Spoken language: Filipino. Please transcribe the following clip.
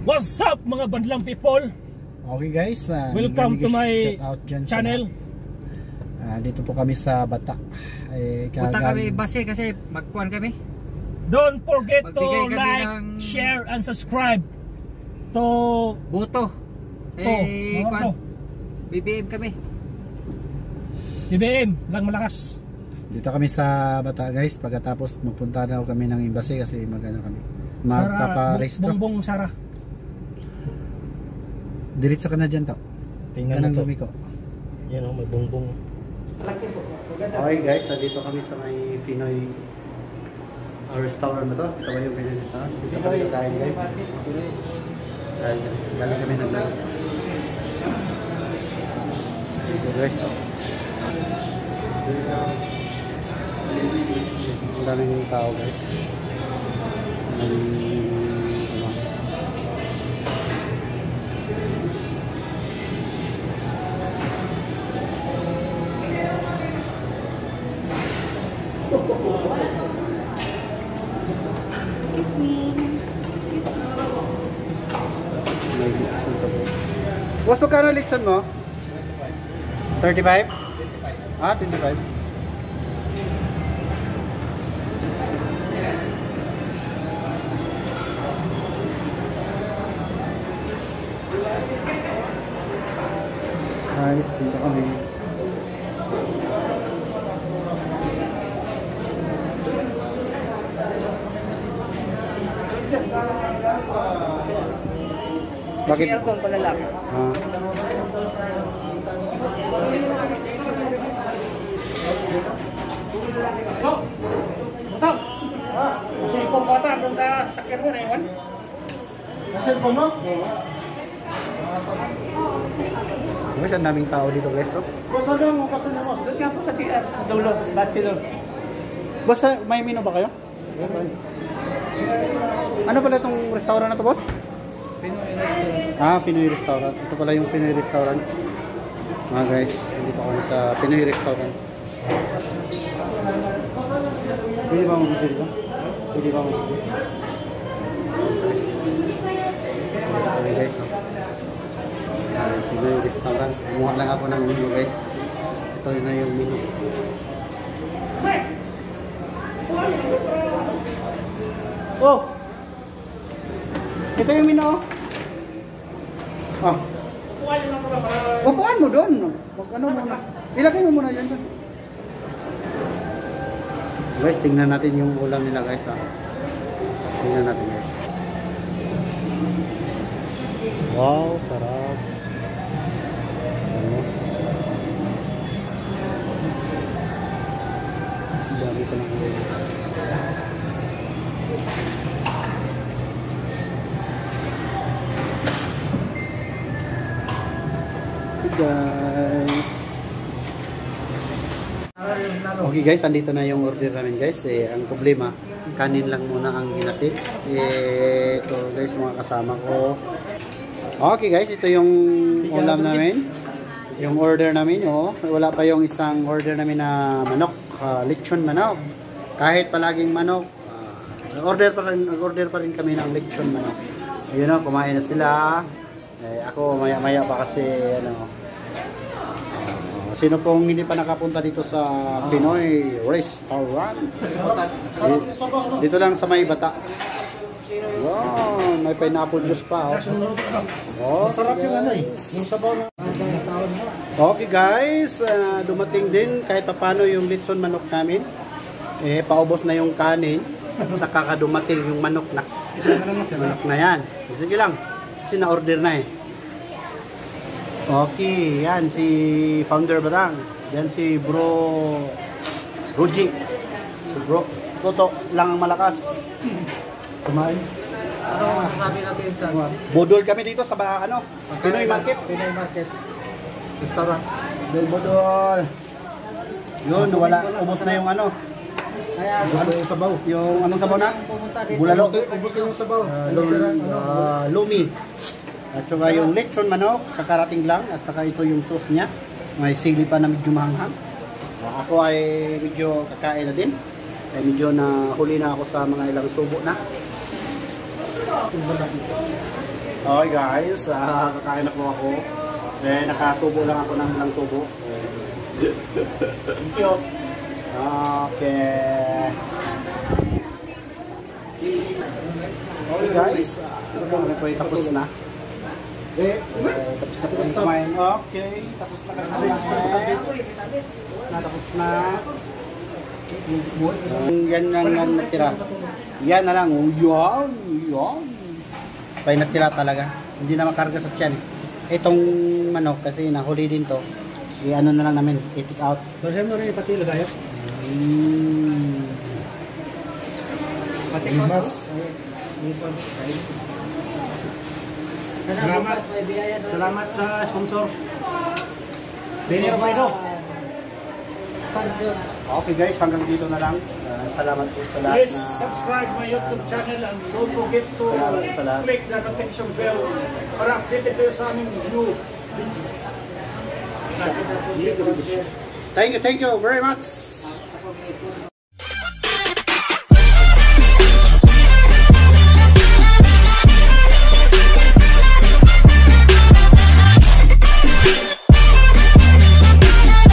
What's up mga bandlang people? Okay guys, welcome to my channel. Dito po kami sa Bata. Punta kami base kasi magkuhan kami. Don't forget to like, share, and subscribe to Boto. BBM kami. BBM lang malakas. Dito kami sa Bata guys. Pagkatapos magpunta na kami ng embassy kasi magano kami. Magpapa-restro. Bongbong Sara. Diretso ka na dyan to. Tingnan mo to. Lumiko. Yan o, may bongbong. Okay guys, dito kami sa may Pinoy restaurant na to. Ito ba yung Pinoy restaurant? Dito kami kakain guys. Galing kami ng dito guys. Ang daming tao guys. Excuse me. Boss, magkano litson mo? 35? Ah, 25. Guys, dito kami. Bakit? Aircon pala lang. Butang! Cellphone bata doon sa sakyan mo na iwan. Cellphone mo? Guys, ang daming tao dito guys. Doon nga po kasi dulo, bachelor. Boss, may menu ba kayo? Ano pala itong restaurant na to, boss? Pinoy restaurant. Ito pala yung Pinoy restaurant. Mga guys, dito kami sa Pinoy restaurant. Pwede ba mag-video dito? Pwede ba mag-video? Okay guys. Pinoy restaurant. Kumuha lang ako ng menu guys. Ito na yung menu. Oh! Ito yung menu. Upuan mo doon. Ano muna? Ilagay mo muna yan doon. Guys, tingnan natin yung ulam nila guys. Tingnan natin guys. Wow, sarap. Dami ko ng ulam. Guys. Okay guys, andito na yung order namin guys. Ang problema, kanin lang muna ang hinatid. Ito guys, mga kasama ko. Okay guys, ito yung ulam namin. Yung order namin, wala pa yung isang order namin na manok, lechon manok. Kahit palaging manok, order pa rin kami ng lechon manok. Ayun kumain na sila. Ako maya pa kasi sino pong hindi pa nakapunta dito sa Pinoy restaurant? Dito lang sa may Bata. Wow, may pineapple juice pa. Masarap yung yung sabaw. Okay guys, dumating din kahit paano yung lechon manok namin. Paubos na yung kanin. Saka dumating yung manok na. Manok na yan. Sige lang. Kasi na-order na Okay, yan si Founder Batang. Yan si Bro Ruji. Si Bro Toto lang ang malakas. Kumain. Ano masasabi natin sa Budol kami dito sa Pinoy Market. Pinoy Market Restaurant. Budol. Yun, wala. Ubos na yung ubos na yung sabaw. Yung anong sabaw na? Bulalo. Ubos na yung sabaw. Lumi. At saka yung lechon manok, kakarating lang. At saka ito yung sauce niya. May sili pa na medyo mahanghang. Ako ay medyo kakain na din. Medyo na huli na ako sa mga ilang subo na. Okay guys, kakain na po ako. Nakasubo lang ako ng ilang subo. Thank you. Okay. Okay guys, kami po ay tapos na. Tapos na po yung kumain. Okay, tapos na kami kumain. Tapos na. Yan lang natira. Yan na lang. Yan. Pay natira talaga. Hindi na makarga sa tiyan. Itong manok kasi nahuli din to. I-ano na lang namin. I-take out. Masaya mo rin pati lagayo. Pati mas. Salamat sa sponsor. Benio Maido. Okay guys, hanggang dito na lang. Salamat po sa lahat Please na subscribe my YouTube channel and don't forget to click the notification bell para updated kayo sa aming new video. thank you very much.